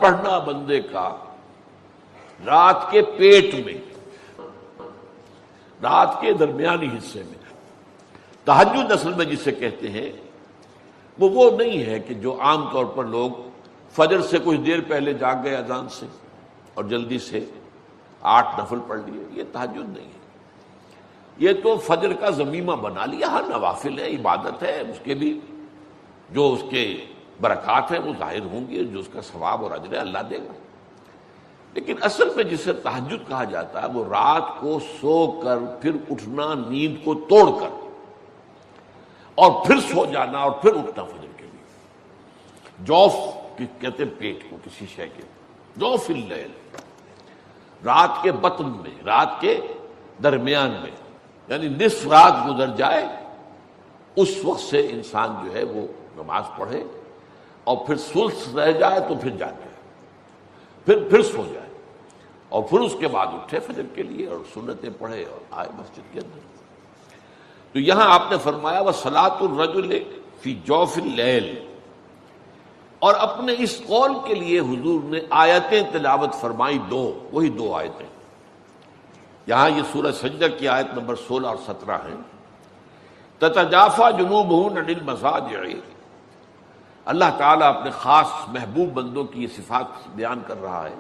پڑھنا بندے کا رات کے پیٹ میں، رات کے درمیانی حصے میں. تہجد اصل میں جسے کہتے ہیں وہ نہیں ہے کہ جو عام طور پر لوگ فجر سے کچھ دیر پہلے جاگ گئے اذان سے اور جلدی سے 8 نفل پڑھ لیے، یہ تہجد نہیں ہے. یہ تو فجر کا ضمیمہ بنا لیا. ہاں نوافل ہے، عبادت ہے، اس کے بھی جو اس کے برکات ہیں وہ ظاہر ہوں گی، جو اس کا ثواب اور اجر ہے اللہ دے گا. لیکن اصل میں جسے تہجد کہا جاتا ہے وہ رات کو سو کر پھر اٹھنا، نیند کو توڑ کر اور پھر سو جانا اور پھر اٹھنا فجر کے لیے. جوف کہتے ہیں پیٹ کو کسی شے کے، جوف اللیل، رات کے بطن میں، رات کے درمیان میں، یعنی نصف رات گزر جائے اس وقت سے انسان جو ہے وہ نماز پڑھے اور پھر ثلث رہ جائے تو پھر جاگ جائے، پھر سو جائے اور پھر اس کے بعد اٹھے فجر کے لیے اور سنتیں پڑھے اور آئے مسجد کے اندر. تو یہاں آپ نے فرمایا وَصَلَاةُ الرَّجُلِ فِي جَوْفِ اللَّيْلِ، اور اپنے اس قول کے لیے حضور نے آیتیں تلاوت فرمائی وہی دو آیتیں. یہاں یہ سورہ سجدہ کی آیت نمبر 16 اور 17 ہیں. تتجافى جنوبهم عن المضاجع، اللہ تعالیٰ اپنے خاص محبوب بندوں کی یہ صفات بیان کر رہا ہے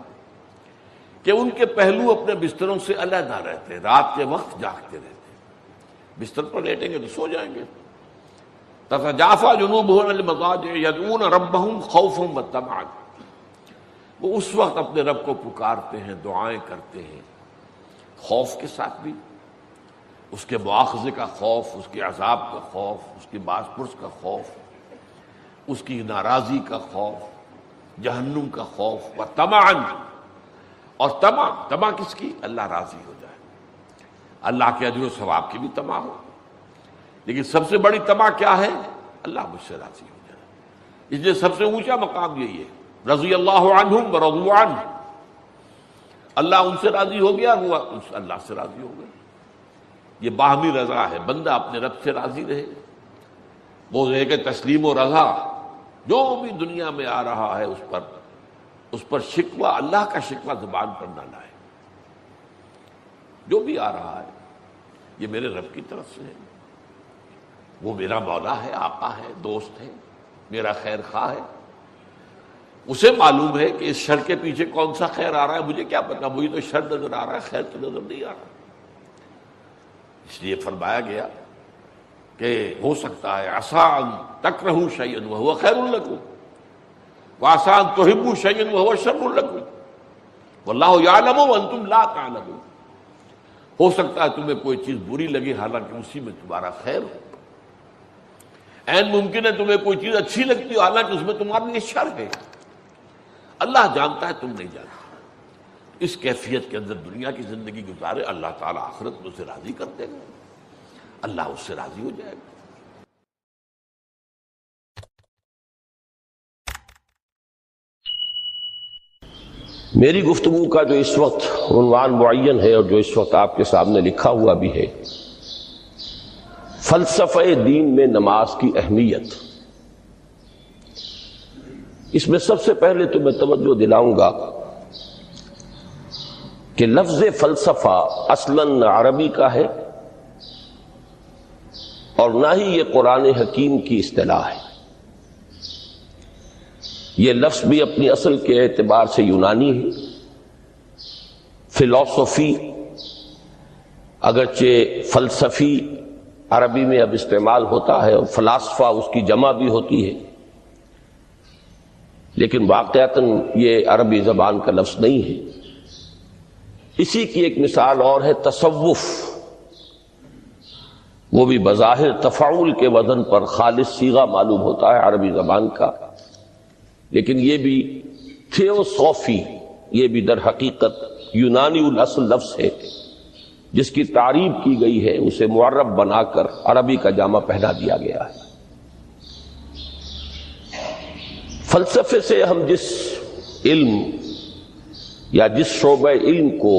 کہ ان کے پہلو اپنے بستروں سے علیحدہ رہتے، رات کے وقت جاگتے رہتے. بستر پر لیٹیں گے تو سو جائیں گے. تتجافى جنوبهم عن المضاجع يدعون ربهم خوفا وطمعا، وہ اس وقت اپنے رب کو پکارتے ہیں، دعائیں کرتے ہیں، خوف کے ساتھ بھی، اس کے مواخذے کا خوف، اس کے عذاب کا خوف، اس کی باز پرس کا خوف، اس کی ناراضی کا خوف، جہنم کا خوف، و طمعا، اور طمع کس کی؟ اللہ راضی ہو جائے، اللہ کے اجر و ثواب کی بھی طمع ہو. لیکن سب سے بڑی طمع کیا ہے؟ اللہ مجھ سے راضی ہو جائے. اس لیے سب سے اونچا مقام یہی ہے، رضی اللہ عنہم ورضوا عنہ، اللہ ان سے راضی ہو گیا، وہ اللہ سے راضی ہو گیا. یہ باہمی رضا ہے، بندہ اپنے رب سے راضی رہے. وہ ہے کہ تسلیم و رضا، جو بھی دنیا میں آ رہا ہے اس پر شکوہ، اللہ کا شکوہ زبان پر نہ لائے. جو بھی آ رہا ہے یہ میرے رب کی طرف سے ہے، وہ میرا مولا ہے، آقا ہے، دوست ہے، میرا خیر خواہ ہے. اسے معلوم ہے کہ اس شر کے پیچھے کون سا خیر آ رہا ہے، مجھے کیا پتا، مجھے تو شر نظر آ رہا ہے، خیر تو نظر نہیں آ رہا. اس لیے فرمایا گیا کہ ہو سکتا ہے عسیٰ ان تکرہوا شیئا وہو خیر لکم وعسیٰ ان تحبوا شیئا وہو شر لکم واللہ یعلم وانتم لا تعلمون. ہو سکتا ہے تمہیں کوئی چیز بری لگے حالانکہ اسی میں تمہارا خیر ہو. عین ممکن ہے تمہیں کوئی چیز اچھی لگتی ہو حالانکہ اس میں تمہارے لیے شر ہے. اللہ جانتا ہے، تم نہیں جانتا. اس کیفیت کے اندر دنیا کی زندگی گزارے، اللہ تعالیٰ آخرت میں اسے راضی کر دے گا، اللہ اس سے راضی ہو جائے گا. میری گفتگو کا جو اس وقت عنوان معین ہے اور جو اس وقت آپ کے سامنے لکھا ہوا بھی ہے، فلسفہ دین میں نماز کی اہمیت. اس میں سب سے پہلے تو میں توجہ دلاؤں گا کہ لفظ فلسفہ اصلاً عربی کا ہے اور نہ ہی یہ قرآن حکیم کی اصطلاح ہے. یہ لفظ بھی اپنی اصل کے اعتبار سے یونانی ہے. فلسفی اگرچہ فلسفی عربی میں اب استعمال ہوتا ہے اور فلاسفہ اس کی جمع بھی ہوتی ہے، لیکن واقعتاً یہ عربی زبان کا لفظ نہیں ہے. اسی کی ایک مثال اور ہے تصوف. وہ بھی بظاہر تفاعل کے وزن پر خالص صیغہ معلوم ہوتا ہے عربی زبان کا، لیکن یہ بھی تھیوسوفی، یہ بھی در حقیقت یونانی الاصل لفظ ہے جس کی تعریب کی گئی ہے، اسے معرب بنا کر عربی کا جامہ پہنا دیا گیا ہے. فلسفے سے ہم جس علم یا جس شعبہ علم کو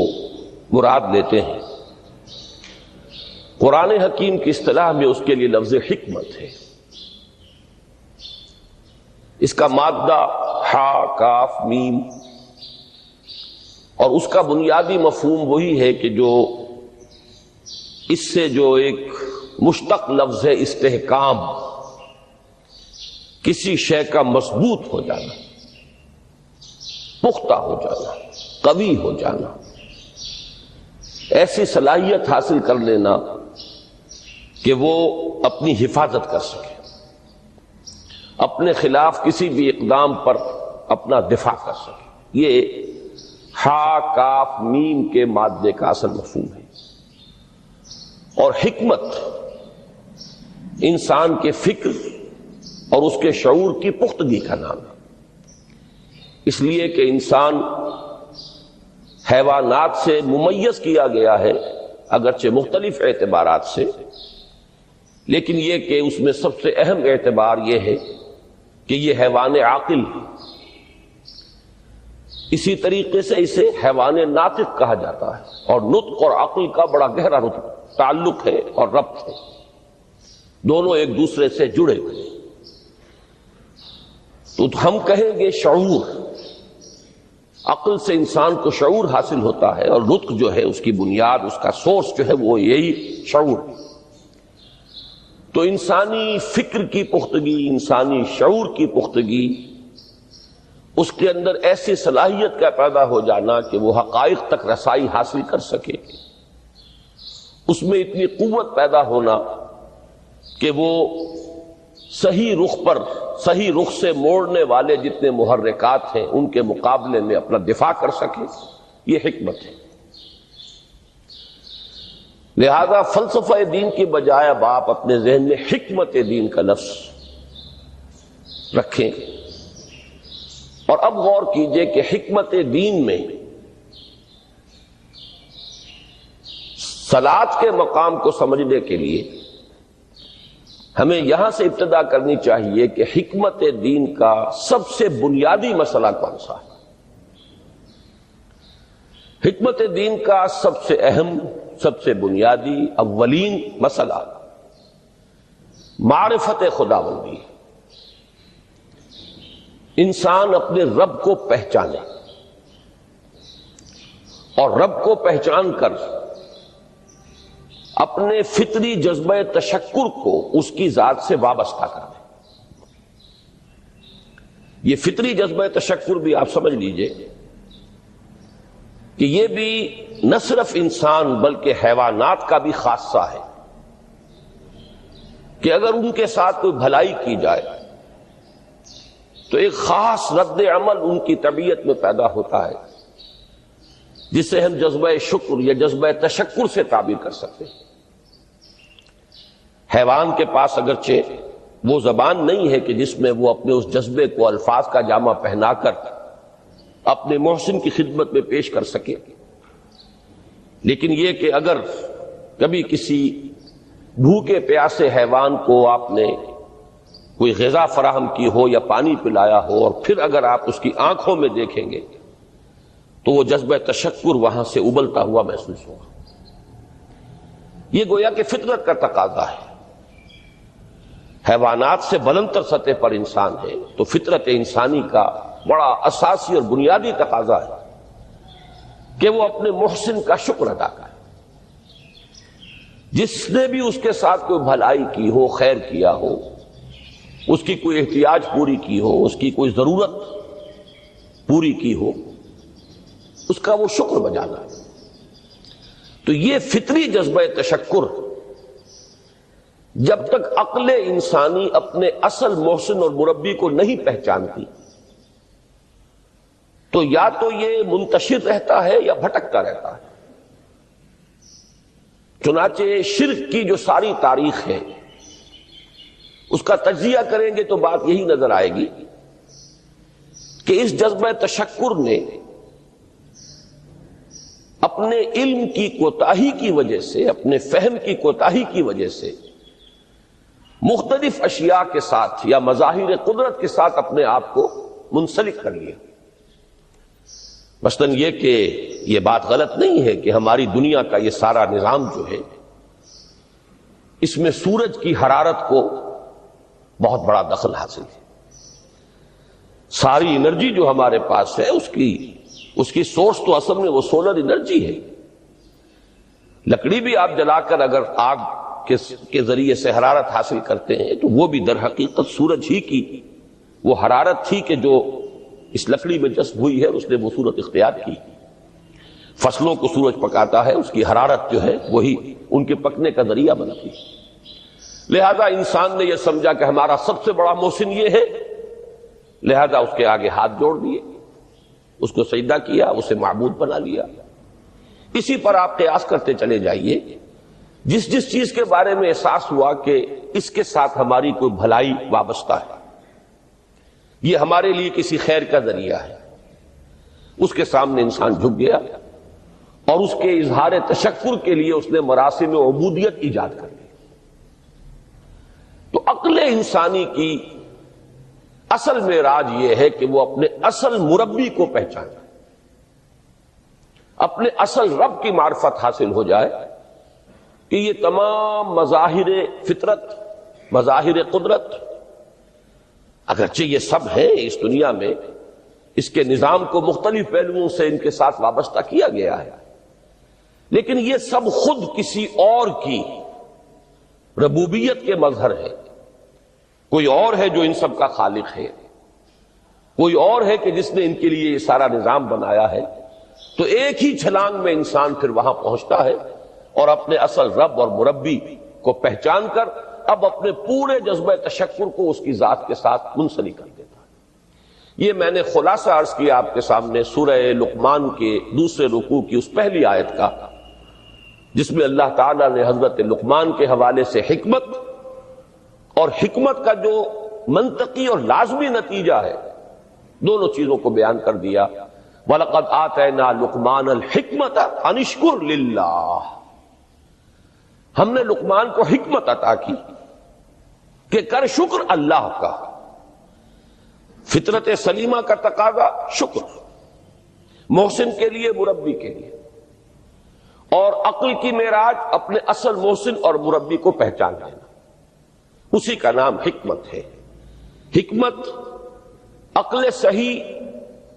مراد لیتے ہیں، قرآن حکیم کی اصطلاح میں اس کے لیے لفظ حکمت ہے. اس کا مادہ ہا کاف میم، اور اس کا بنیادی مفہوم وہی ہے کہ جو اس سے جو ایک مشتق لفظ ہے استحکام، کسی شے کا مضبوط ہو جانا، پختہ ہو جانا، قوی ہو جانا، ایسی صلاحیت حاصل کر لینا کہ وہ اپنی حفاظت کر سکے، اپنے خلاف کسی بھی اقدام پر اپنا دفاع کر سکے۔ یہ ہا کاف میم کے مادے کا اصل مفہوم ہے۔ اور حکمت انسان کے فکر اور اس کے شعور کی پختگی کا نام ہے، اس لیے کہ انسان حیوانات سے ممیز کیا گیا ہے اگرچہ مختلف اعتبارات سے، لیکن یہ کہ اس میں سب سے اہم اعتبار یہ ہے کہ یہ حیوان عاقل ہے۔ اسی طریقے سے اسے حیوان ناطق کہا جاتا ہے، اور نطق اور عقل کا بڑا گہرا تعلق ہے اور ربط ہے، دونوں ایک دوسرے سے جڑے ہوئے۔ تو ہم کہیں گے شعور، عقل سے انسان کو شعور حاصل ہوتا ہے، اور نطق جو ہے اس کی بنیاد، اس کا سورس جو ہے وہ یہی شعور۔ تو انسانی فکر کی پختگی، انسانی شعور کی پختگی، اس کے اندر ایسی صلاحیت کا پیدا ہو جانا کہ وہ حقائق تک رسائی حاصل کر سکے، اس میں اتنی قوت پیدا ہونا کہ وہ صحیح رخ پر، صحیح رخ سے موڑنے والے جتنے محرکات ہیں ان کے مقابلے میں اپنا دفاع کر سکے، یہ حکمت ہے۔ لہذا فلسفہ دین کی بجائے اب آپ اپنے ذہن میں حکمت دین کا لفظ رکھیں، اور اب غور کیجئے کہ حکمت دین میں صلاۃ کے مقام کو سمجھنے کے لیے ہمیں یہاں سے ابتدا کرنی چاہیے کہ حکمت دین کا سب سے بنیادی مسئلہ کون سا ہے۔ حکمت دین کا سب سے اہم، سب سے بنیادی، اولین مسئلہ معرفت خداوندی ہے۔ انسان اپنے رب کو پہچانے، اور رب کو پہچان کر اپنے فطری جذبہ تشکر کو اس کی ذات سے وابستہ کر دیں۔ یہ فطری جذبہ تشکر بھی آپ سمجھ لیجئے کہ یہ بھی نہ صرف انسان بلکہ حیوانات کا بھی خاصہ ہے کہ اگر ان کے ساتھ کوئی بھلائی کی جائے تو ایک خاص رد عمل ان کی طبیعت میں پیدا ہوتا ہے، جسے ہم جذبہ شکر یا جذبہ تشکر سے تعبیر کر سکتے ہیں۔ حیوان کے پاس اگرچہ وہ زبان نہیں ہے کہ جس میں وہ اپنے اس جذبے کو الفاظ کا جامہ پہنا کر اپنے محسن کی خدمت میں پیش کر سکے، لیکن یہ کہ اگر کبھی کسی بھوکے پیاسے حیوان کو آپ نے کوئی غذا فراہم کی ہو یا پانی پلایا ہو، اور پھر اگر آپ اس کی آنکھوں میں دیکھیں گے تو وہ جذبہ تشکر وہاں سے ابلتا ہوا محسوس ہوگا۔ یہ گویا کہ فطرت کا تقاضا ہے۔ حیوانات سے بلندتر سطح پر انسان ہے، تو فطرت انسانی کا بڑا اساسی اور بنیادی تقاضا ہے کہ وہ اپنے محسن کا شکر ادا کرے، جس نے بھی اس کے ساتھ کوئی بھلائی کی ہو، خیر کیا ہو، اس کی کوئی احتیاج پوری کی ہو، اس کی کوئی ضرورت پوری کی ہو، اس کا وہ شکر بجانا ہے۔ تو یہ فطری جذبہ تشکر جب تک عقل انسانی اپنے اصل محسن اور مربی کو نہیں پہچانتی تو یا تو یہ منتشر رہتا ہے یا بھٹکتا رہتا ہے۔ چنانچہ شرک کی جو ساری تاریخ ہے اس کا تجزیہ کریں گے تو بات یہی نظر آئے گی کہ اس جذبہ تشکر نے اپنے علم کی کوتاہی کی وجہ سے، اپنے فہم کی کوتاہی کی وجہ سے مختلف اشیاء کے ساتھ یا مظاہر قدرت کے ساتھ اپنے آپ کو منسلک کر لیا۔ مثلاً یہ کہ یہ بات غلط نہیں ہے کہ ہماری دنیا کا یہ سارا نظام جو ہے اس میں سورج کی حرارت کو بہت بڑا دخل حاصل ہے، ساری انرجی جو ہمارے پاس ہے اس کی سورس تو اصل میں وہ سولر انرجی ہے. لکڑی بھی آپ جلا کر اگر آگ کے ذریعے سے حرارت حاصل کرتے ہیں تو وہ بھی در حقیقت سورج ہی کی وہ حرارت تھی کہ جو اس لکڑی میں جذب ہوئی ہے، اس نے وہ صورت اختیار کی. فصلوں کو سورج پکاتا ہے، اس کی حرارت جو ہے وہی ان کے پکنے کا ذریعہ بنتی ہے. لہذا انسان نے یہ سمجھا کہ ہمارا سب سے بڑا محسن یہ ہے، لہذا اس کے آگے ہاتھ جوڑ دیے، اس کو سجدہ کیا، اسے معبود بنا لیا. اسی پر آپ قیاس کرتے چلے جائیے. جس چیز کے بارے میں احساس ہوا کہ اس کے ساتھ ہماری کوئی بھلائی وابستہ ہے، یہ ہمارے لیے کسی خیر کا ذریعہ ہے، اس کے سامنے انسان جھک گیا اور اس کے اظہار تشکر کے لیے اس نے مراسم عبودیت ایجاد کر لی. تو عقل انسانی کی اصل معراج یہ ہے کہ وہ اپنے اصل مربی کو پہچانے، اپنے اصل رب کی معرفت حاصل ہو جائے کہ یہ تمام مظاہر فطرت، مظاہر قدرت، اگرچہ یہ سب ہے اس دنیا میں، اس کے نظام کو مختلف پہلوؤں سے ان کے ساتھ وابستہ کیا گیا ہے، لیکن یہ سب خود کسی اور کی ربوبیت کے مظہر ہے. کوئی اور ہے جو ان سب کا خالق ہے، کوئی اور ہے کہ جس نے ان کے لیے یہ سارا نظام بنایا ہے. تو ایک ہی چھلانگ میں انسان پھر وہاں پہنچتا ہے اور اپنے اصل رب اور مربی کو پہچان کر اب اپنے پورے جذبہ تشکر کو اس کی ذات کے ساتھ منسلک کر دیتا ہے. یہ میں نے خلاصہ عرض کیا آپ کے سامنے سورہ لقمان کے دوسرے رکوع کی اس پہلی آیت کا، جس میں اللہ تعالیٰ نے حضرت لقمان کے حوالے سے حکمت اور حکمت کا جو منطقی اور لازمی نتیجہ ہے دونوں چیزوں کو بیان کر دیا. وَلَقَدْ آتَيْنَا لُقْمَانَ الْحِكْمَةَ أَنِ اشْكُرْ لِلَّهِ، ہم نے لقمان کو حکمت عطا کی کہ کر شکر اللہ کا. فطرت سلیمہ کا تقاضا شکر، محسن کے لیے، مربی کے لیے، اور عقل کی معراج اپنے اصل محسن اور مربی کو پہچان لینا، اسی کا نام حکمت ہے. حکمت عقل صحیح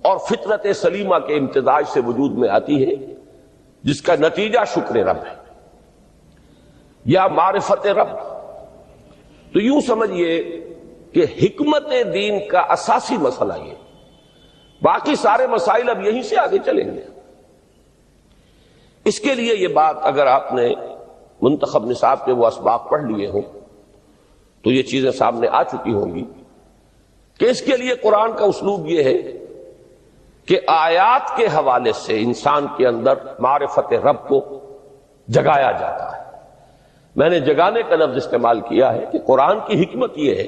اور فطرت سلیمہ کے امتزاج سے وجود میں آتی ہے، جس کا نتیجہ شکر رب ہے یا معرفت رب. تو یوں سمجھیے کہ حکمت دین کا اساسی مسئلہ یہ، باقی سارے مسائل اب یہیں سے آگے چلیں گے. اس کے لیے یہ بات اگر آپ نے منتخب نصاب کے وہ اسباق پڑھ لیے ہوں تو یہ چیزیں سامنے آ چکی ہوں گی کہ اس کے لیے قرآن کا اسلوب یہ ہے کہ آیات کے حوالے سے انسان کے اندر معرفت رب کو جگایا جاتا ہے. میں نے جگانے کا لفظ استعمال کیا ہے کہ قرآن کی حکمت یہ ہے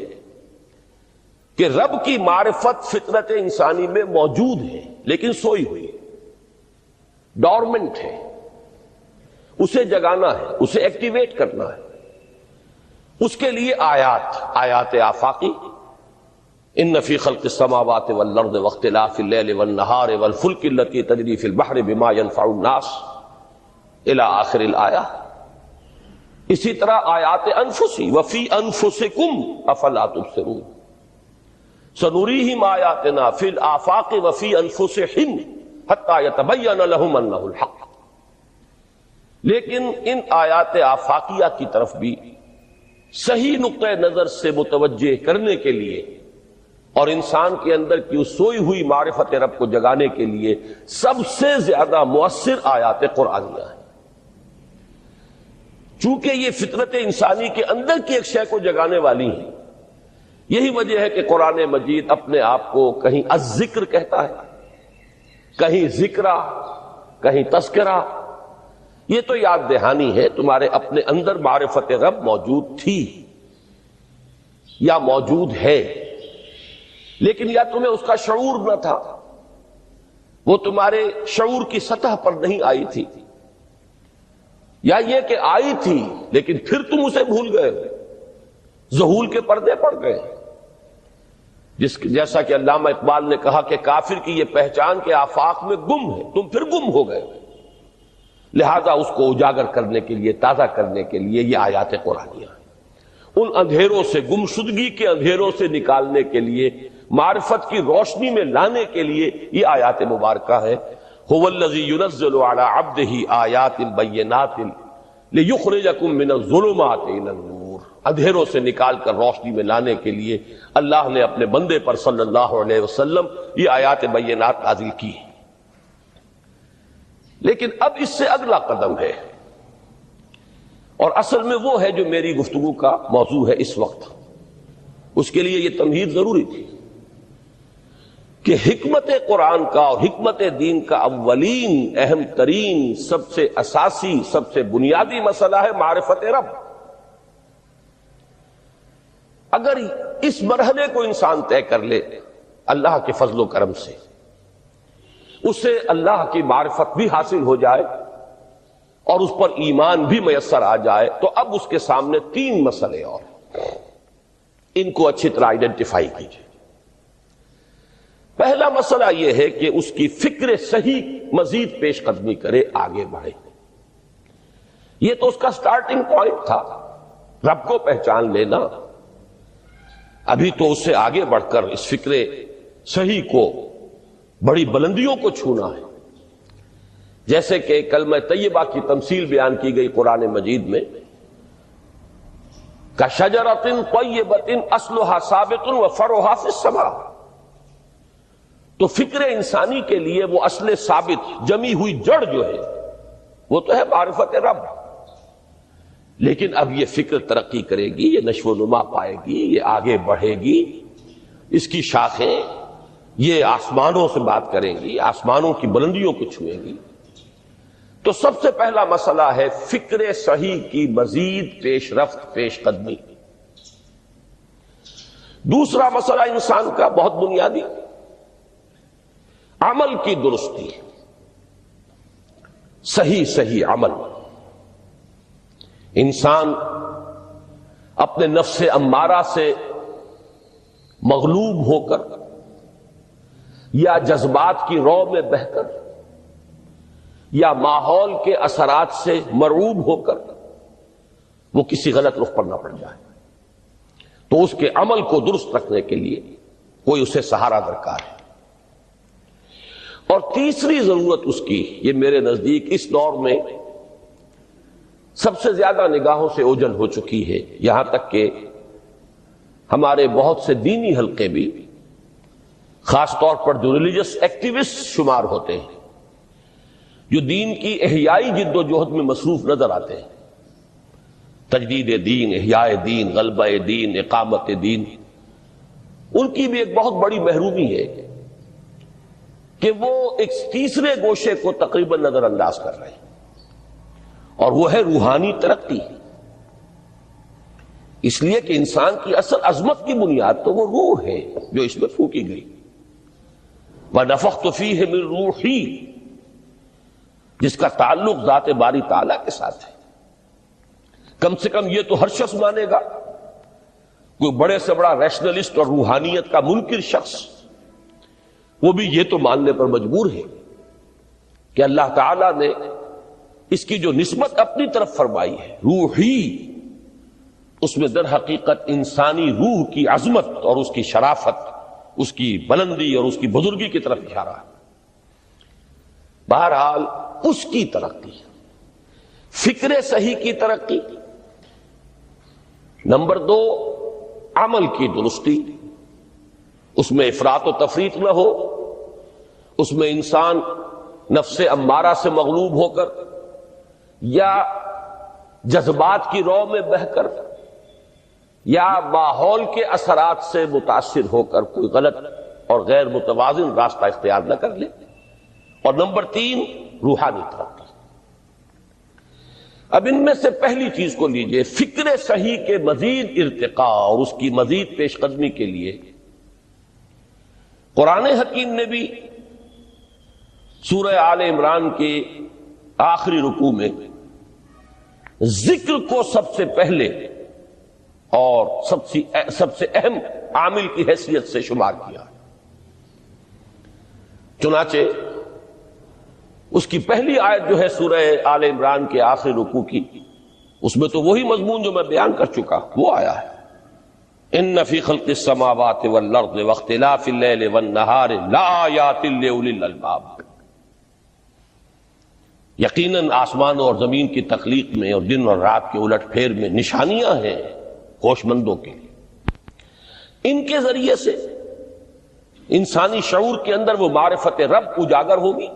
کہ رب کی معرفت فطرت انسانی میں موجود ہے لیکن سوئی ہوئی ہے، ڈورمنٹ ہے، اسے جگانا ہے، اسے ایکٹیویٹ کرنا ہے. اس کے لیے آیات آفاقی، ان فی خلق السماوات والارض واختلاف اللیل والنہار والفلک التی تجری فی البحر بما ينفع الناس الی آخر الآیہ. اسی طرح آیات انفسی وفی انفسکم افلا تبصرون سنریہم آیاتنا فی الآفاق وفی انفسہم حتی یتبین لہم انہ الحق. لیکن ان آیات آفاقیہ کی طرف بھی صحیح نقطہ نظر سے متوجہ کرنے کے لیے اور انسان کے اندر کی اس سوئی ہوئی معرفت رب کو جگانے کے لیے سب سے زیادہ مؤثر آیات قرآنیہ ہیں. چونکہ یہ فطرت انسانی کے اندر کی ایک شے کو جگانے والی ہیں، یہی وجہ ہے کہ قرآن مجید اپنے آپ کو کہیں الذکر کہتا ہے، کہیں ذکرہ، کہیں تذکرہ. یہ تو یاد دہانی ہے، تمہارے اپنے اندر معرفت رب موجود تھی یا موجود ہے، لیکن یا تمہیں اس کا شعور نہ تھا، وہ تمہارے شعور کی سطح پر نہیں آئی تھی، یا یہ کہ آئی تھی لیکن پھر تم اسے بھول گئے، ذہول کے پردے پڑ گئے. جیسا کہ علامہ اقبال نے کہا کہ کافر کی یہ پہچان کے آفاق میں گم ہے، تم پھر گم ہو گئے. لہذا اس کو اجاگر کرنے کے لیے، تازہ کرنے کے لیے یہ آیات قرآنیہ ہیں. ان اندھیروں سے، گمشدگی کے اندھیروں سے نکالنے کے لیے معرفت کی روشنی میں لانے کے لیے یہ آیات مبارکہ ہے۔ هو الذی ينزل على عبده آیات بینات لیخرجکم من الظلمات الی النور، اندھیروں سے نکال کر روشنی میں لانے کے لیے اللہ نے اپنے بندے پر صلی اللہ علیہ وسلم یہ آیات بینات نازل کی۔ لیکن اب اس سے اگلا قدم ہے، اور اصل میں وہ ہے جو میری گفتگو کا موضوع ہے اس وقت۔ اس کے لیے یہ تمہید ضروری تھی کہ حکمت قرآن کا اور حکمت دین کا اولین، اہم ترین، سب سے اساسی، سب سے بنیادی مسئلہ ہے معرفت رب۔ اگر اس مرحلے کو انسان طے کر لے اللہ کے فضل و کرم سے، اسے اللہ کی معرفت بھی حاصل ہو جائے اور اس پر ایمان بھی میسر آ جائے، تو اب اس کے سامنے تین مسئلے اور ان کو اچھی طرح آئیڈینٹیفائی کیجیے۔ پہلا مسئلہ یہ ہے کہ اس کی فکر صحیح مزید پیش قدمی کرے، آگے بڑھے۔ یہ تو اس کا سٹارٹنگ پوائنٹ تھا، رب کو پہچان لینا۔ ابھی تو اس سے آگے بڑھ کر اس فکر صحیح کو، بڑی بلندیوں کو چھونا ہے۔ جیسے کہ کلمہ طیبہ کی تمثیل بیان کی گئی قرآن مجید میں، کَشَجَرَةٍ طَیِّبَةٍ أَصْلُهَا ثَابِتٌ وَفَرْعُهَا فِي السَّمَاءِ۔ تو فکر انسانی کے لیے وہ اصل ثابت، جمی ہوئی جڑ جو ہے وہ تو ہے معرفت رب۔ لیکن اب یہ فکر ترقی کرے گی، یہ نشو و نما پائے گی، یہ آگے بڑھے گی، اس کی شاخیں یہ آسمانوں سے بات کریں گی، آسمانوں کی بلندیوں کو چھوئیں گی۔ تو سب سے پہلا مسئلہ ہے فکر صحیح کی مزید پیش رفت، پیش قدمی۔ دوسرا مسئلہ انسان کا بہت بنیادی، عمل کی درستی، صحیح عمل۔ انسان اپنے نفس امارہ سے مغلوب ہو کر یا جذبات کی رو میں بہہ کر یا ماحول کے اثرات سے مرعوب ہو کر وہ کسی غلط رخ پر نہ پڑ جائے، تو اس کے عمل کو درست رکھنے کے لیے کوئی اسے سہارا درکار ہے۔ اور تیسری ضرورت اس کی، یہ میرے نزدیک اس دور میں سب سے زیادہ نگاہوں سے اوجھل ہو چکی ہے، یہاں تک کہ ہمارے بہت سے دینی حلقے بھی، خاص طور پر جو ریلیجس ایکٹیوسٹ شمار ہوتے ہیں، جو دین کی احیائی جد و جہد میں مصروف نظر آتے ہیں، تجدید دین، احیاء دین، غلبہ دین، اقامت دین، ان کی بھی ایک بہت بڑی محرومی ہے کہ وہ ایک تیسرے گوشے کو تقریباً نظر انداز کر رہے ہیں، اور وہ ہے روحانی ترقی۔ اس لیے کہ انسان کی اصل عظمت کی بنیاد تو وہ روح ہے جو اس میں پھونکی گئی، وَنَفَخْتُ فِيهِ مِن رُوحِي، جس کا تعلق ذات باری تعالیٰ کے ساتھ ہے۔ کم سے کم یہ تو ہر شخص مانے گا، کوئی بڑے سے بڑا ریشنلسٹ اور روحانیت کا منکر شخص وہ بھی یہ تو ماننے پر مجبور ہے کہ اللہ تعالیٰ نے اس کی جو نسبت اپنی طرف فرمائی ہے روحی، اس میں در حقیقت انسانی روح کی عظمت اور اس کی شرافت، اس کی بلندی اور اس کی بزرگی کی طرف اشارہ ہے۔ بہرحال اس کی ترقی، فکر صحیح کی ترقی۔ نمبر 2، عمل کی درستی، اس میں افراط و تفریط نہ ہو، اس میں انسان نفس امارہ سے مغلوب ہو کر یا جذبات کی رو میں بہہ کر یا ماحول کے اثرات سے متاثر ہو کر کوئی غلط اور غیر متوازن راستہ اختیار نہ کر لے۔ اور نمبر 3، روحانی ترقی۔ اب ان میں سے پہلی چیز کو لیجئے، فکر صحیح کے مزید ارتقاء اور اس کی مزید پیش قدمی کے لیے قرآن حکیم نے بھی سورہ آل عمران کے آخری رکوع میں ذکر کو سب سے پہلے اور سب سے اہم عامل کی حیثیت سے شمار کیا۔ چنانچہ اس کی پہلی آیت جو ہے سورہ آل عمران کے آخری رکوع کی، اس میں تو وہی مضمون جو میں بیان کر چکا وہ آیا ہے۔ ان فی خلق السماوات والارض واختلاف اللیل والنہار لآیات لأولی الالباب، یقیناً آسمان اور زمین کی تخلیق میں اور دن اور رات کے الٹ پھیر میں نشانیاں ہیں ہوش مندوں کے لیے۔ ان کے ذریعے سے انسانی شعور کے اندر وہ معرفت رب اجاگر ہوگی۔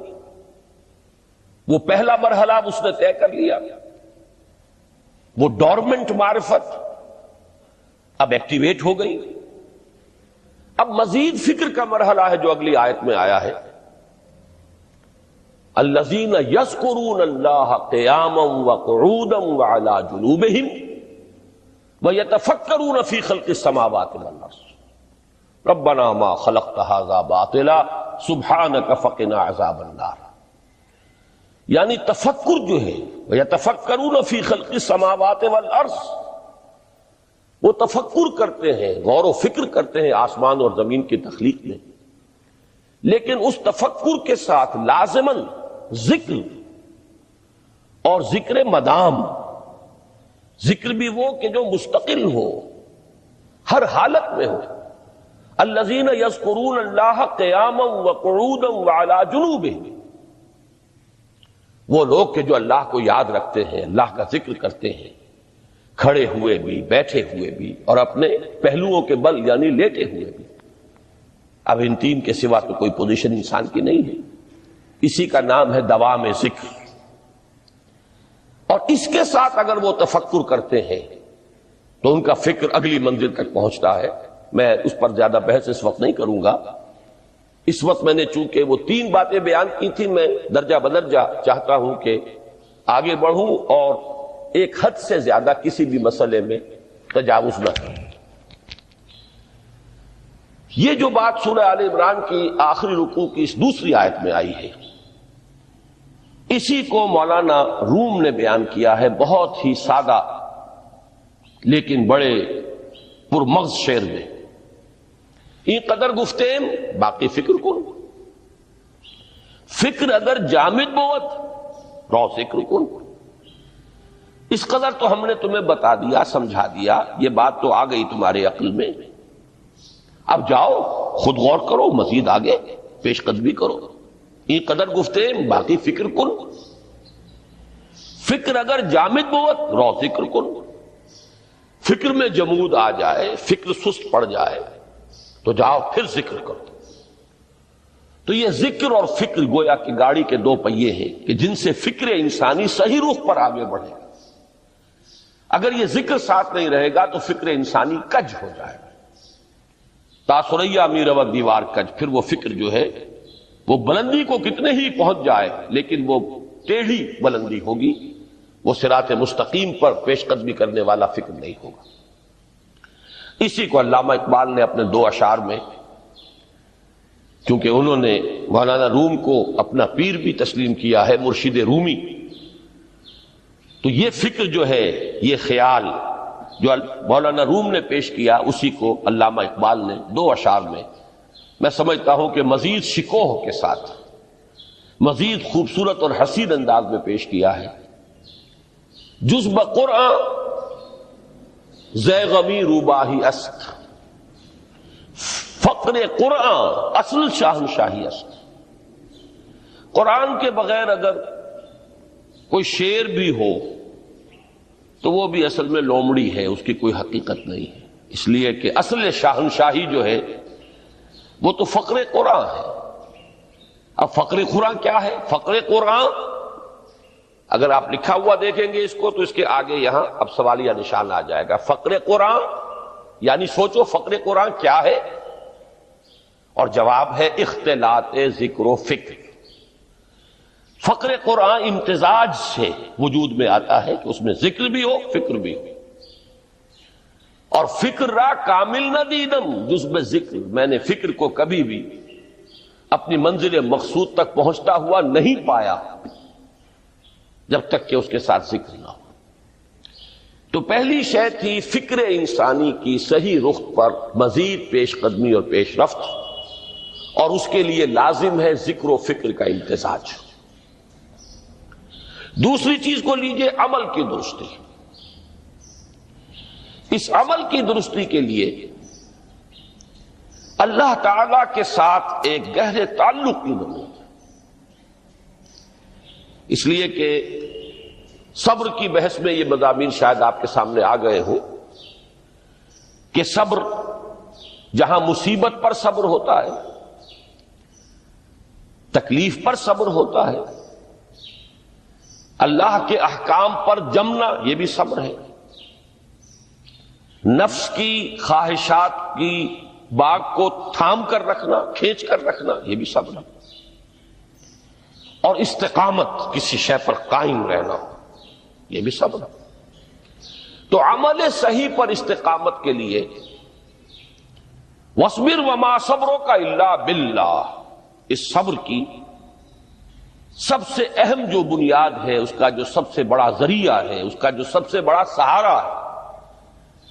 وہ پہلا مرحلہ اب اس نے طے کر لیا، وہ ڈورمنٹ معرفت اب ایکٹیویٹ ہو گئی۔ اب مزید فکر کا مرحلہ ہے جو اگلی آیت میں آیا ہے، الذین یذکرون اللہ قیاما وقعودا وعلی جنوبہم ویتفکرون فی خلق السماوات والارض ربنا ما خلقت ھذا باطلا سبحانک فقنا عذاب النار۔ یعنی تفکر جو ہے ویتفکرون فی خلق السماوات والارض، وہ تفکر کرتے ہیں، غور و فکر کرتے ہیں آسمان اور زمین کی تخلیق میں، لیکن اس تفکر کے ساتھ لازماً ذکر اور ذکر مدام، ذکر بھی وہ کہ جو مستقل ہو، ہر حالت میں ہو۔ الذین یذکرون اللہ قیاما وقعودا وعلی جنوبہم، وہ لوگ کہ جو اللہ کو یاد رکھتے ہیں، اللہ کا ذکر کرتے ہیں، کھڑے ہوئے بھی، بیٹھے ہوئے بھی، اور اپنے پہلوؤں کے بل یعنی لیٹے ہوئے بھی۔ اب ان تین کے سوا تو کوئی پوزیشن انسان کی نہیں ہے، اسی کا نام ہے دوام ذکر۔ اور اس کے ساتھ اگر وہ تفکر کرتے ہیں تو ان کا فکر اگلی منزل تک پہنچتا ہے۔ میں اس پر زیادہ بحث اس وقت نہیں کروں گا، اس وقت میں نے چونکہ وہ تین باتیں بیان کی تھی، میں درجہ بدرجہ چاہتا ہوں کہ آگے بڑھوں اور ایک حد سے زیادہ کسی بھی مسئلے میں تجاوز نہ کروں۔ یہ جو بات سورہ آل عمران کی آخری رکوع کی اس دوسری آیت میں آئی ہے، اسی کو مولانا روم نے بیان کیا ہے بہت ہی سادہ لیکن بڑے پرمغز شعر میں۔ این قدر گفتیم باقی فکر کن، فکر اگر جامد بوت رو ذکر کن۔ اس قدر تو ہم نے تمہیں بتا دیا، سمجھا دیا، یہ بات تو آ گئی تمہارے عقل میں، اب جاؤ خود غور کرو، مزید آگے پیش قدمی کرو۔ این قدر گفتیم باقی فکر کن، فکر اگر جامد بوت رو ذکر کن۔ فکر میں جمود آ جائے، فکر سست پڑ جائے تو جاؤ پھر ذکر کرو۔ تو یہ ذکر اور فکر گویا کہ گاڑی کے دو پہیے ہیں کہ جن سے فکر انسانی صحیح رخ پر آگے بڑھے گا۔ اگر یہ ذکر ساتھ نہیں رہے گا تو فکر انسانی کج ہو جائے گا۔ تاثریا میرا دیوار کج، پھر وہ فکر جو ہے وہ بلندی کو کتنے ہی پہنچ جائے لیکن وہ ٹیڑھی بلندی ہوگی، وہ صراط مستقیم پر پیش قدمی کرنے والا فکر نہیں ہوگا۔ اسی کو علامہ اقبال نے اپنے دو اشعار میں، کیونکہ انہوں نے مولانا روم کو اپنا پیر بھی تسلیم کیا ہے، مرشد رومی، تو یہ فکر جو ہے، یہ خیال جو مولانا روم نے پیش کیا، اسی کو علامہ اقبال نے دو اشعار میں میں سمجھتا ہوں کہ مزید شکوہ کے ساتھ، مزید خوبصورت اور حسین انداز میں پیش کیا ہے۔ جز بقرآن زے غمی روباہی است، فقر قرآن اصل شاہنشاہی است۔ قرآن کے بغیر اگر کوئی شعر بھی ہو تو وہ بھی اصل میں لومڑی ہے، اس کی کوئی حقیقت نہیں ہے، اس لیے کہ اصل شاہنشاہی جو ہے وہ تو فقر قرآن ہے۔ اب فقر قرآن کیا ہے؟ فقر قرآن اگر آپ لکھا ہوا دیکھیں گے اس کو تو اس کے آگے یہاں اب سوالیہ نشان آ جائے گا۔ فقر قرآن یعنی سوچو فقر قرآن کیا ہے، اور جواب ہے اختلاط ذکر و فکر۔ فقر قرآن امتزاج سے وجود میں آتا ہے کہ اس میں ذکر بھی ہو، فکر بھی ہو۔ اور فکر را کامل نہ دیدم جز میں ذکر، میں نے فکر کو کبھی بھی اپنی منزل مقصود تک پہنچتا ہوا نہیں پایا جب تک کہ اس کے ساتھ ذکر نہ ہو۔ تو پہلی شے تھی فکر انسانی کی صحیح رخ پر مزید پیش قدمی اور پیش رفت، اور اس کے لیے لازم ہے ذکر و فکر کا امتزاج۔ دوسری چیز کو لیجئے عمل کی درستی۔ اس عمل کی درستی کے لیے اللہ تعالی کے ساتھ ایک گہرے تعلق کی بنی، اس لیے کہ صبر کی بحث میں یہ مضامین شاید آپ کے سامنے آ گئے ہوں کہ صبر، جہاں مصیبت پر صبر ہوتا ہے، تکلیف پر صبر ہوتا ہے، اللہ کے احکام پر جمنا یہ بھی صبر ہے، نفس کی خواہشات کی باغ کو تھام کر رکھنا، کھینچ کر رکھنا یہ بھی صبر ہے، اور استقامت کسی شے پر قائم رہنا یہ بھی صبر ہے۔ تو عمل صحیح پر استقامت کے لیے وَاصْبِرْ وَمَا صَبْرُكَ إِلَّا بِاللَّهِ، اس صبر کی سب سے اہم جو بنیاد ہے، اس کا جو سب سے بڑا ذریعہ ہے، اس کا جو سب سے بڑا سہارا ہے،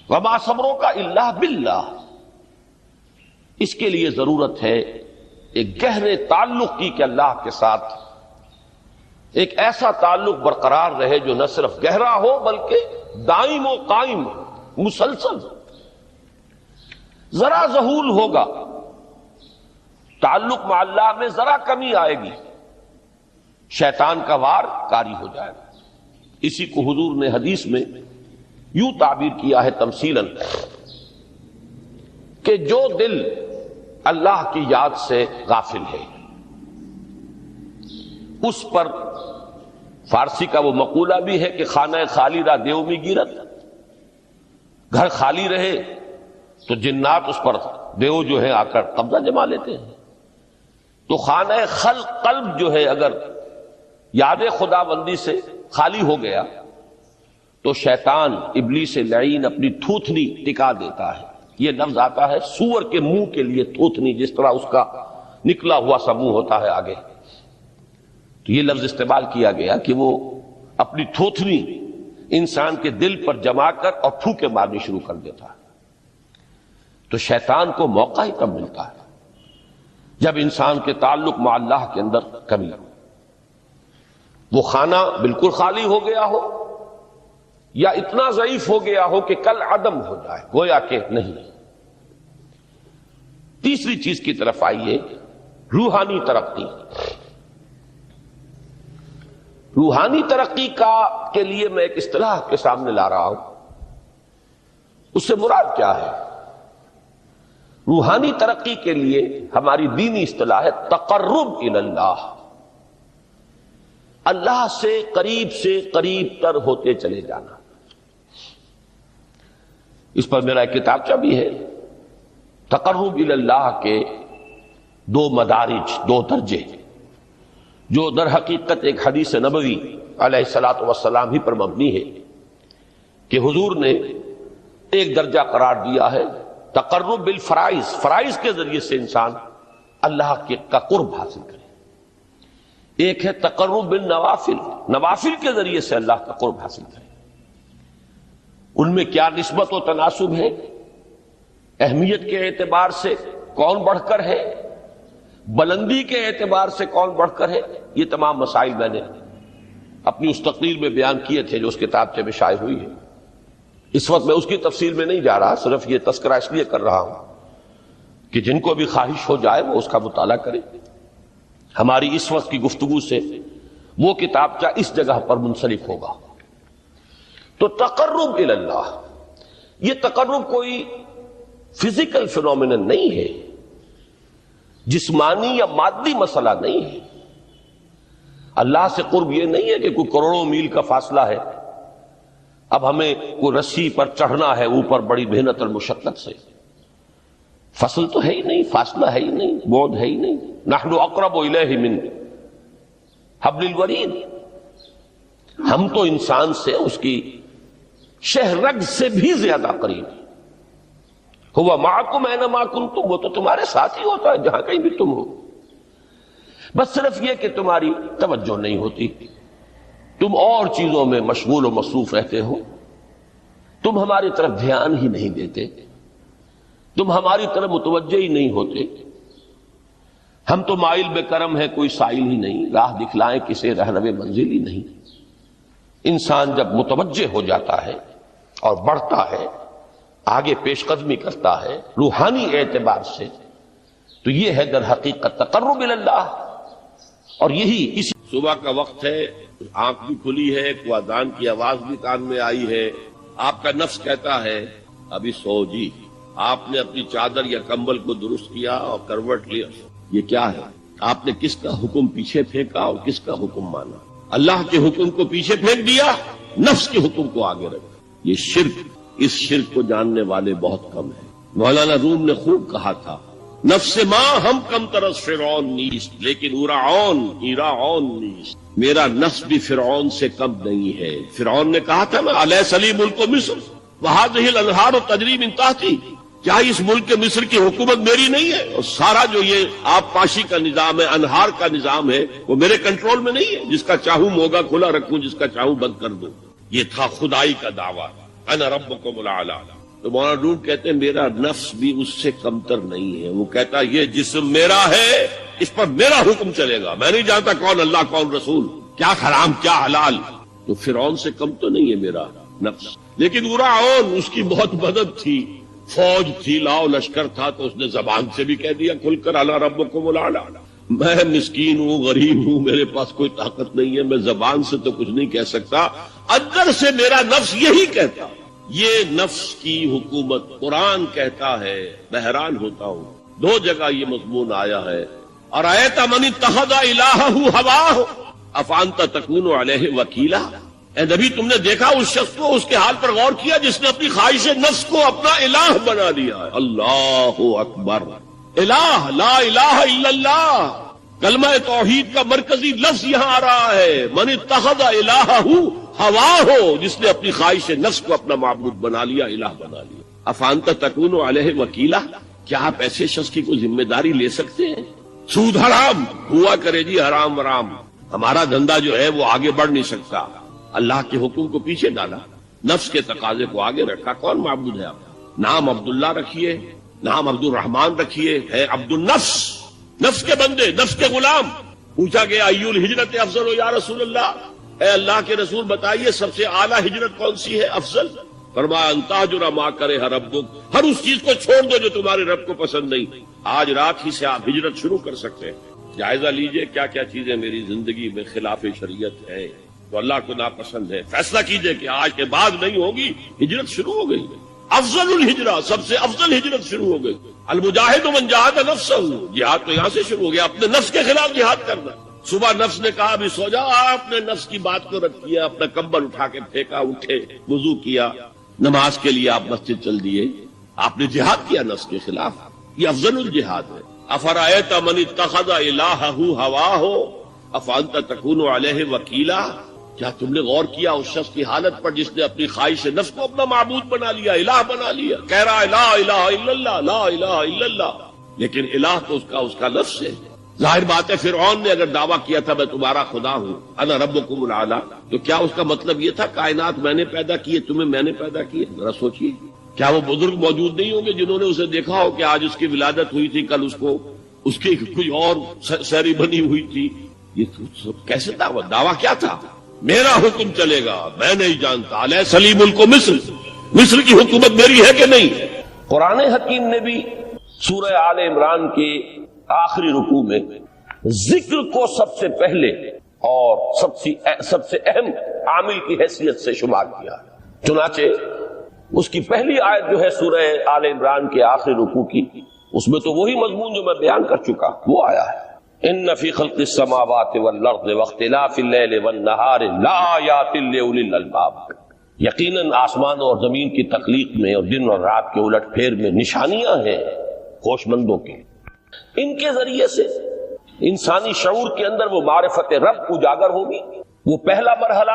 وَمَا صَبْرُكَ إِلَّا بِاللَّهِ، اس کے لیے ضرورت ہے ایک گہرے تعلق کی کہ اللہ کے ساتھ ایک ایسا تعلق برقرار رہے جو نہ صرف گہرا ہو بلکہ دائم و قائم ہو، مسلسل۔ ذرا ظہول ہوگا تعلق مع اللہ میں، ذرا کمی آئے گی، شیطان کا وار کاری ہو جائے گا۔ اسی کو حضور نے حدیث میں یوں تعبیر کیا ہے تمثیلاً کہ جو دل اللہ کی یاد سے غافل ہے اس پر، فارسی کا وہ مقولہ بھی ہے کہ خانہ خالی را دیو میں گیرت، گھر خالی رہے تو جنات اس پر دیو جو ہے آ کر قبضہ جما لیتے ہیں۔ تو خانہ قلب جو ہے اگر یاد خدا بندی سے خالی ہو گیا تو شیطان ابلیس لعین اپنی تھوتنی ٹکا دیتا ہے۔ یہ لفظ آتا ہے سور کے منہ کے لیے تھوتنی، جس طرح اس کا نکلا ہوا سا منہ ہوتا ہے آگے، تو یہ لفظ استعمال کیا گیا کہ وہ اپنی تھوتنی انسان کے دل پر جما کر اور پھوکے مارنی شروع کر دیتا ہے۔ تو شیطان کو موقع ہی تب ملتا ہے جب انسان کے تعلق مع اللہ کے اندر کمی ہو، وہ خانہ بالکل خالی ہو گیا ہو یا اتنا ضعیف ہو گیا ہو کہ کل عدم ہو جائے، گویا کہ نہیں۔ تیسری چیز کی طرف آئیے، روحانی ترقی۔ روحانی ترقی کے لیے میں ایک اصطلاح کے سامنے لا رہا ہوں، اس سے مراد کیا ہے؟ روحانی ترقی کے لیے ہماری دینی اصطلاح ہے تقرب الی اللہ، اللہ سے قریب تر ہوتے چلے جانا۔ اس پر میرا ایک کتابچہ بھی ہے، تقرب الی اللہ کے دو مدارج، دو درجے، جو در حقیقت ایک حدیث نبوی علیہ الصلوۃ والسلام ہی پر مبنی ہے کہ حضور نے ایک درجہ قرار دیا ہے تقرب بالفرائض، فرائض کے ذریعے سے انسان اللہ کا قرب حاصل کرے۔ ایک ہے تقرب بالنوافل، نوافل کے ذریعے سے اللہ کا قرب حاصل کرے۔ ان میں کیا نسبت و تناسب ہے، اہمیت کے اعتبار سے کون بڑھ کر ہے، بلندی کے اعتبار سے کون بڑھ کر ہے، یہ تمام مسائل میں نے اپنی اس تقریر میں بیان کیے تھے جو اس کتابچے میں شائع ہوئی ہے۔ اس وقت میں اس کی تفصیل میں نہیں جا رہا، صرف یہ تذکرہ اس لیے کر رہا ہوں کہ جن کو بھی خواہش ہو جائے وہ اس کا مطالعہ کرے۔ ہماری اس وقت کی گفتگو سے وہ کتابچہ اس جگہ پر منسلک ہوگا۔ تو تقرب الی اللہ، یہ تقرب کوئی فزیکل فینومینن نہیں ہے، جسمانی یا مادی مسئلہ نہیں ہے۔ اللہ سے قرب یہ نہیں ہے کہ کوئی کروڑوں میل کا فاصلہ ہے، اب ہمیں کوئی رسی پر چڑھنا ہے اوپر بڑی محنت اور مشقت سے، فصل تو ہے ہی نہیں، فاصلہ ہے ہی نہیں، بعد ہے ہی نہیں۔ نحن اقرب الیہ من حبل الورید، ہم تو انسان سے اس کی شہرگ سے بھی زیادہ قریب ہیں۔ ہوا معکم اینما کنتم، وہ تو تمہارے ساتھ ہی ہوتا ہے جہاں کہیں بھی تم ہو، بس صرف یہ کہ تمہاری توجہ نہیں ہوتی، تم اور چیزوں میں مشغول و مصروف رہتے ہو، تم ہماری طرف دھیان ہی نہیں دیتے، تم ہماری طرف متوجہ ہی نہیں ہوتے۔ ہم تو مائل بے کرم ہے، کوئی سائل ہی نہیں، راہ دکھلائیں کسے رہنو منزل ہی نہیں۔ انسان جب متوجہ ہو جاتا ہے اور بڑھتا ہے، آگے پیش قدمی کرتا ہے روحانی اعتبار سے، تو یہ ہے در حقیقت تقرب اللہ. اور یہی اس صبح کا وقت ہے، آنکھ بھی کھلی ہے، کوئی اذان کی آواز بھی کان میں آئی ہے، آپ کا نفس کہتا ہے ابھی سو جی. آپ نے اپنی چادر یا کمبل کو درست کیا اور کروٹ لیا. یہ کیا ہے؟ آپ نے کس کا حکم پیچھے پھینکا اور کس کا حکم مانا؟ اللہ کے حکم کو پیچھے پھینک دیا، نفس کے حکم کو آگے رکھا. یہ شرک، اس شرک کو جاننے والے بہت کم ہیں. مولانا روم نے خوب کہا تھا، نفس ماں ہم کم ترس فرعون نیست لیکن ایراعون نیست. میرا نفس بھی فرعون سے کم نہیں ہے. فرعون نے کہا تھا نا الیس لی ملک مصر وہذہ الانہار تجری من تحتی، کیا اس ملک مصر کی حکومت میری نہیں ہے؟ اور سارا جو یہ آب پاشی کا نظام ہے، انہار کا نظام ہے، وہ میرے کنٹرول میں نہیں ہے. جس کا چاہوں موگا کھلا رکھوں، جس کا چاہوں بند کر دوں. یہ تھا خدائی کا دعویٰ، انا ربکم الاعلی. تو مولانا روم کہتے ہیں میرا نفس بھی اس سے کمتر نہیں ہے. وہ کہتا یہ جسم میرا ہے، اس پر میرا حکم چلے گا. میں نہیں جانتا کون اللہ کون رسول، کیا حرام کیا حلال. تو فرعون سے کم تو نہیں ہے میرا نفس. لیکن ایراعون اس کی بہت مدد تھی، فوج تھی، لاؤ لشکر تھا، تو اس نے زبان سے بھی کہہ دیا کھل کر الا ربکم الاعلی. میں مسکین ہوں، غریب ہوں، میرے پاس کوئی طاقت نہیں ہے، میں زبان سے تو کچھ نہیں کہہ سکتا، اندر سے میرا نفس یہی کہتا. یہ نفس کی حکومت قرآن کہتا ہے. میں حیران ہوتا ہوں، دو جگہ یہ مضمون آیا ہے. ارأیت من اتخذ الہہ ہواہ افانت تکون علیہ وکیلا. اے نبی تم نے دیکھا اس شخص کو، اس کے حال پر غور کیا جس نے اپنی خواہش نفس کو اپنا الہ بنا لیا ہے. اللہ اکبر. الہ لا الہ الا اللہ، کلمہ توحید کا مرکزی لفظ یہاں آ رہا ہے. من اتخذ الہہ ہواہ، جس نے اپنی خواہش نفس کو اپنا معبود بنا لیا، الہ بنا لیا. افانت تکون علیہ وکیلا، کیا آپ ایسے شخص کی کوئی ذمہ داری لے سکتے ہیں؟ سود حرام ہوا کرے جی، حرام حرام، ہمارا دھندا جو ہے وہ آگے بڑھ نہیں سکتا. اللہ کے حکم کو پیچھے ڈالا، نفس کے تقاضے کو آگے رکھا. کون معبود ہے آپ؟ نام عبداللہ رکھیے، نام عبد الرحمان رکھیے، ہے عبد النفس، نفس کے بندے، نفس کے غلام. پوچھا گیا ایو الہجرت افضل یا رسول اللہ، اے اللہ کے رسول بتائیے سب سے اعلیٰ ہجرت کون سی ہے، افضل؟ فرمایا ان تہجر ما کرہ ربک، ہر اس چیز کو چھوڑ دو جو تمہارے رب کو پسند نہیں. آج رات ہی سے آپ ہجرت شروع کر سکتے ہیں. جائزہ لیجئے کیا کیا چیزیں میری زندگی میں خلاف شریعت ہے، تو اللہ کو ناپسند ہے. فیصلہ کیجئے کہ آج کے بعد نہیں ہوگی. ہجرت شروع ہو گئی. افضل الہجرہ، سب سے افضل ہجرت شروع ہو گئی. المجاہد من جاہد نفسہ، جہاد تو یہاں سے شروع ہو گیا، اپنے نفس کے خلاف جہاد کرنا. صبح نفس نے کہا ابھی سو جا، آپ نے نفس کی بات کو رد کیا، اپنا کمبل اٹھا کے پھینکا، اٹھے، وضو کیا، نماز کے لیے آپ مسجد چل دیے. آپ نے جہاد کیا نفس کے خلاف. یہ افضل الجہاد ہے. افرأیت من اتخذ الہہ ہواہ افانت تکون علیہ وکیلا، کیا تم نے غور کیا اس شخص کی حالت پر جس نے اپنی خواہش نفس کو اپنا معبود بنا لیا، الہ بنا لیا. کہہ رہا ہے لا الہ الا اللہ، لا الہ الا اللہ، لیکن الہ تو اس کا لفظ ہے. ظاہر بات ہے فرعون نے اگر دعویٰ کیا تھا میں تمہارا خدا ہوں، انا ربکم الاعلی، تو کیا اس کا مطلب یہ تھا کائنات میں نے پیدا کیے، تمہیں میں نے پیدا کیے؟ ذرا سوچیے، کیا وہ بزرگ موجود نہیں ہوں گے جنہوں نے اسے دیکھا ہو کہ آج اس کی ولادت ہوئی تھی، کل اس کی کوئی اور سیری بنی ہوئی تھی؟ یہ کیسے دعویٰ کیا تھا؟ میرا حکم چلے گا، میں نہیں جانتا. الیس لی ملک مصر، مصر کی حکومت میری ہے کہ نہیں؟ قرآن حکیم نے بھی سورہ آل عمران کے آخری رکوع میں ذکر کو سب سے پہلے اور سب سے اہم عامل کی حیثیت سے شمار کیا. چنانچہ اس کی پہلی آیت جو ہے سورہ آل عمران کے آخری رکوع کی، اس میں تو وہی مضمون جو میں بیان کر چکا وہ آیا ہے. ان فی خلق السماوات والارض واختلاف اللیل والنہار لآیات لأولی الالباب، یقیناً آسمان اور زمین کی تخلیق میں اور دن اور رات کے الٹ پھیر میں نشانیاں ہیں ہوش مندوں کے. ان کے ذریعے سے انسانی شعور کے اندر وہ معرفت رب اجاگر ہوگی. وہ پہلا مرحلہ